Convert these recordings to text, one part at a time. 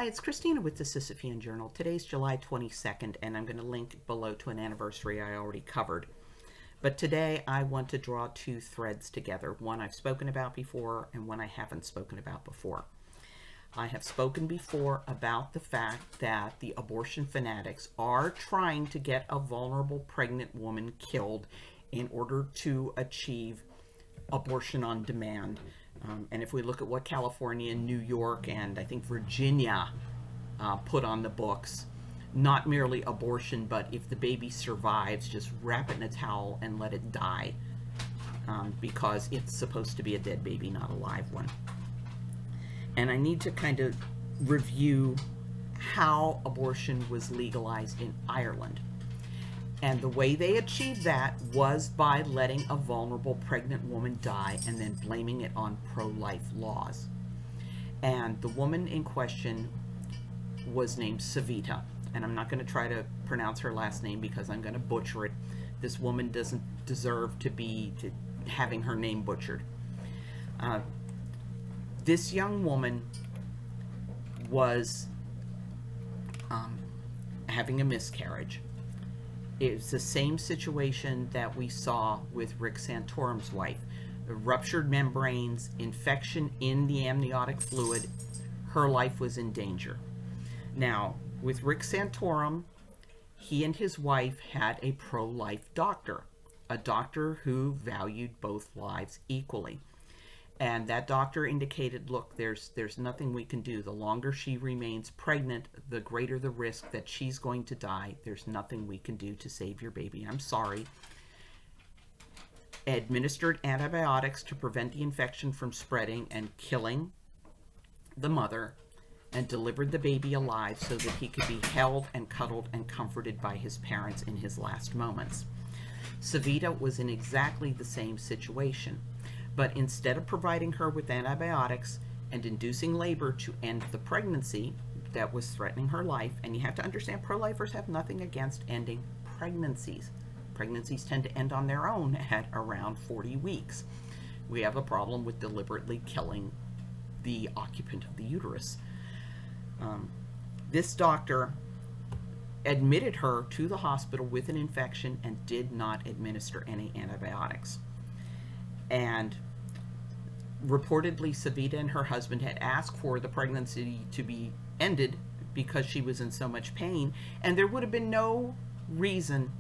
Hi, it's Christina with the Sisyphean Journal. Today's July 22nd, and I'm going to link below to an anniversary I already covered. But today I want to draw two threads together, one I've spoken about before and one I haven't spoken about before. I have spoken before about the fact that the abortion fanatics are trying to get a vulnerable pregnant woman killed in order to achieve abortion on demand. And if we look at what California and New York and I think Virginia put on the books, not merely abortion, but if the baby survives, just wrap it in a towel and let it die, because it's supposed to be a dead baby, not a live one. And I need to kind of review how abortion was legalized in Ireland. And the way they achieved that was by letting a vulnerable pregnant woman die and then blaming it on pro-life laws. And the woman in question was named Savita. And I'm not going to try to pronounce her last name because I'm going to butcher it. This woman doesn't deserve to be having her name butchered. This young woman was having a miscarriage. It's the same situation that we saw with Rick Santorum's wife. The ruptured membranes, infection in the amniotic fluid, her life was in danger. Now, with Rick Santorum, he and his wife had a pro-life doctor, a doctor who valued both lives equally. And that doctor indicated, look, there's nothing we can do. The longer she remains pregnant, the greater the risk that she's going to die. There's nothing we can do to save your baby. I'm sorry. Administered antibiotics to prevent the infection from spreading and killing the mother, and delivered the baby alive so that he could be held and cuddled and comforted by his parents in his last moments. Savita was in exactly the same situation. But instead of providing her with antibiotics and inducing labor to end the pregnancy that was threatening her life, and you have to understand, pro-lifers have nothing against ending pregnancies. Pregnancies tend to end on their own at around 40 weeks. We have a problem with deliberately killing the occupant of the uterus. This doctor admitted her to the hospital with an infection and did not administer any antibiotics. And reportedly, Savita and her husband had asked for the pregnancy to be ended because she was in so much pain, and there would have been no reason,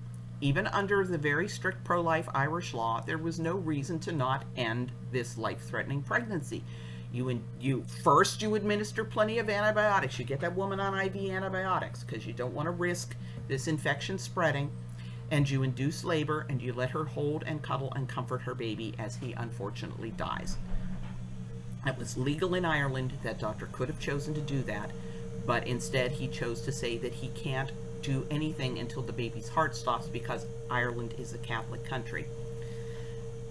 even under the very strict pro-life Irish law, there was no reason to not end this life-threatening pregnancy. You first administer plenty of antibiotics. You get that woman on IV antibiotics because you don't want to risk this infection spreading. And you induce labor, and you let her hold and cuddle and comfort her baby as he unfortunately dies. It was legal in Ireland. That doctor could have chosen to do that, but instead he chose to say that he can't do anything until the baby's heart stops because Ireland is a Catholic country.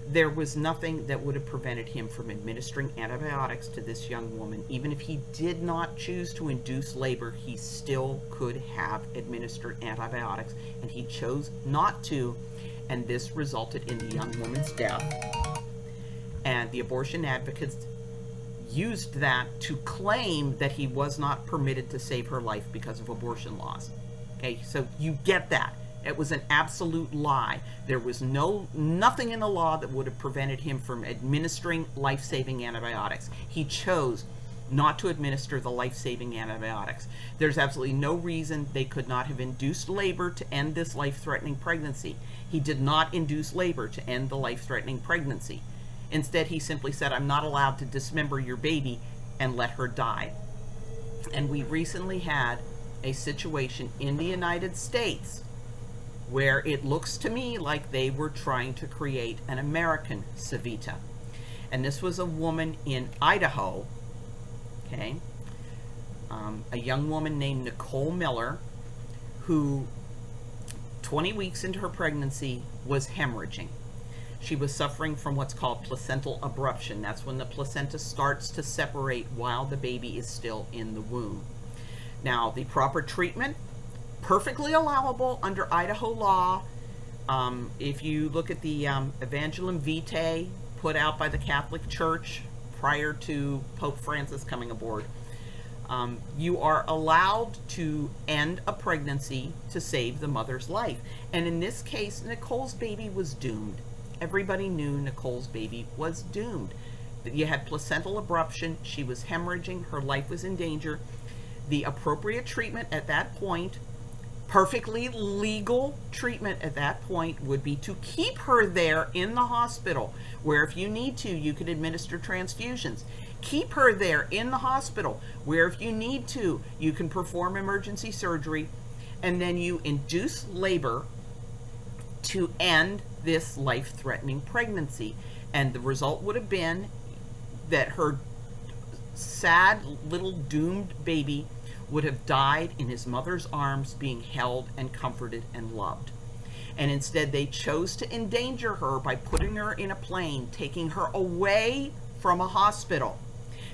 There was nothing that would have prevented him from administering antibiotics to this young woman. Even if he did not choose to induce labor, he still could have administered antibiotics, and he chose not to, and this resulted in the young woman's death. And the abortion advocates used that to claim that he was not permitted to save her life because of abortion laws. Okay, so you get that. It was an absolute lie. There was nothing in the law that would have prevented him from administering life-saving antibiotics. He chose not to administer the life-saving antibiotics. There's absolutely no reason they could not have induced labor to end this life-threatening pregnancy. He did not induce labor to end the life-threatening pregnancy. Instead, he simply said, I'm not allowed to dismember your baby and let her die. And we recently had a situation in the United States where it looks to me like they were trying to create an American Savita. And this was a woman in Idaho, okay, a young woman named Nicole Miller, who 20 weeks into her pregnancy was hemorrhaging. She was suffering from what's called placental abruption. That's when the placenta starts to separate while the baby is still in the womb. Now, the proper treatment, perfectly allowable under Idaho law. If you look at the Evangelum Vitae put out by the Catholic Church prior to Pope Francis coming aboard, You are allowed to end a pregnancy to save the mother's life. And in this case, Nicole's baby was doomed. Everybody knew Nicole's baby was doomed. You had placental abruption. She was hemorrhaging. Her life was in danger. The appropriate treatment at that point, perfectly legal treatment at that point, would be to keep her there in the hospital, where if you need to, you could administer transfusions. Keep her there in the hospital, where if you need to, you can perform emergency surgery, and then you induce labor to end this life-threatening pregnancy. And the result would have been that her sad little doomed baby would have died in his mother's arms, being held and comforted and loved. And instead they chose to endanger her by putting her in a plane, taking her away from a hospital,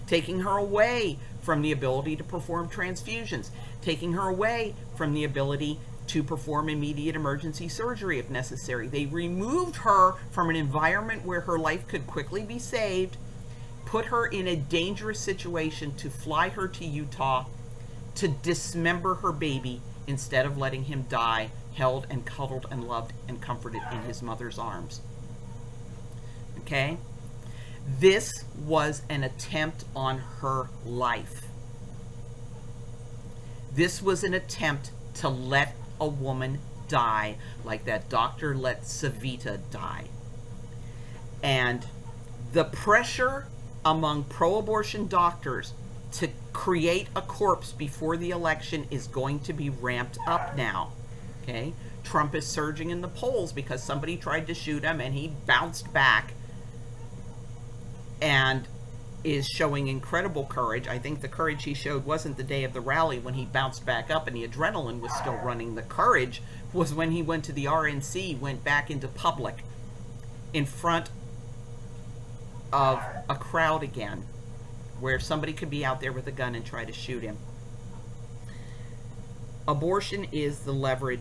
taking her away from the ability to perform transfusions, taking her away from the ability to perform immediate emergency surgery if necessary. They removed her from an environment where her life could quickly be saved, put her in a dangerous situation to fly her to Utah to dismember her baby instead of letting him die, held and cuddled and loved and comforted in his mother's arms. Okay? This was an attempt on her life. This was an attempt to let a woman die like that doctor let Savita die. And the pressure among pro-abortion doctors to create a corpse before the election is going to be ramped up now. Okay? Trump is surging in the polls because somebody tried to shoot him and he bounced back and is showing incredible courage. I think the courage he showed wasn't the day of the rally when he bounced back up and the adrenaline was still running. The courage was when he went to the RNC, went back into public in front of a crowd again, where somebody could be out there with a gun and try to shoot him. Abortion is the leverage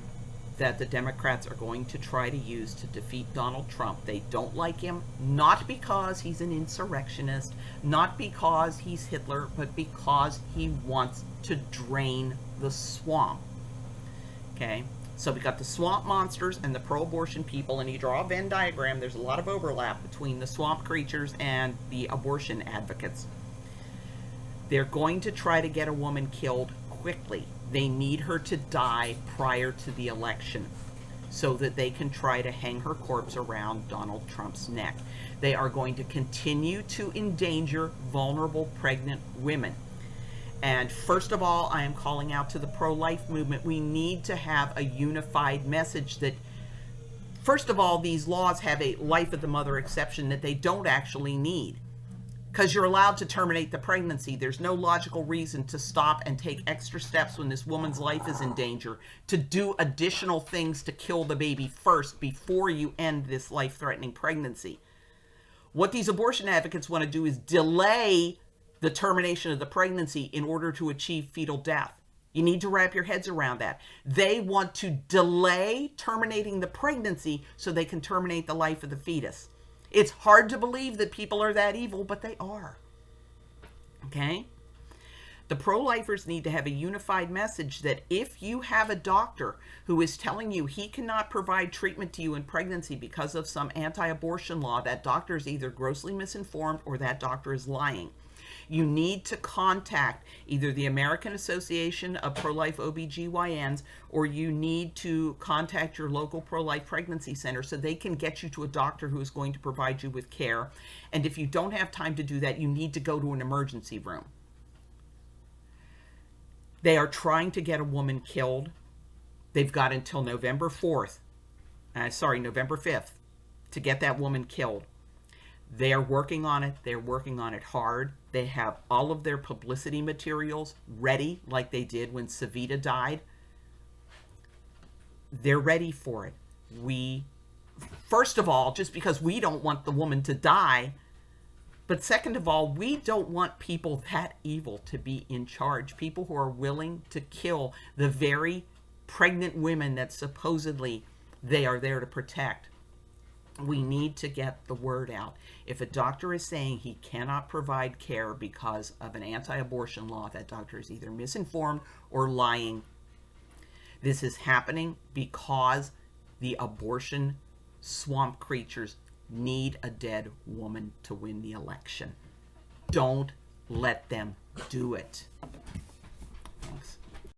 that the Democrats are going to try to use to defeat Donald Trump. They don't like him, not because he's an insurrectionist, not because he's Hitler, but because he wants to drain the swamp. Okay? So we got the swamp monsters and the pro-abortion people, and you draw a Venn diagram, there's a lot of overlap between the swamp creatures and the abortion advocates. They're going to try to get a woman killed quickly. They need her to die prior to the election so that they can try to hang her corpse around Donald Trump's neck. They are going to continue to endanger vulnerable pregnant women. And first of all, I am calling out to the pro-life movement. We need to have a unified message that, first of all, these laws have a life of the mother exception that they don't actually need. Because you're allowed to terminate the pregnancy. There's no logical reason to stop and take extra steps when this woman's life is in danger, to do additional things to kill the baby first before you end this life-threatening pregnancy. What these abortion advocates want to do is delay the termination of the pregnancy in order to achieve fetal death. You need to wrap your heads around that. They want to delay terminating the pregnancy so they can terminate the life of the fetus. It's hard to believe that people are that evil, but they are. Okay? The pro-lifers need to have a unified message that if you have a doctor who is telling you he cannot provide treatment to you in pregnancy because of some anti-abortion law, that doctor is either grossly misinformed or that doctor is lying. You need to contact either the American Association of Pro-Life OBGYNs or you need to contact your local pro-life pregnancy center so they can get you to a doctor who is going to provide you with care. And if you don't have time to do that, you need to go to an emergency room. They are trying to get a woman killed. They've got until November 5th to get that woman killed. They are working on it. They're working on it hard. They have all of their publicity materials ready, like they did when Savita died. They're ready for it. First of all, just because we don't want the woman to die, but second of all, we don't want people that evil to be in charge. People who are willing to kill the very pregnant women that supposedly they are there to protect. We need to get the word out. If a doctor is saying he cannot provide care because of an anti-abortion law, that doctor is either misinformed or lying. This is happening because the abortion swamp creatures need a dead woman to win the election. Don't let them do it.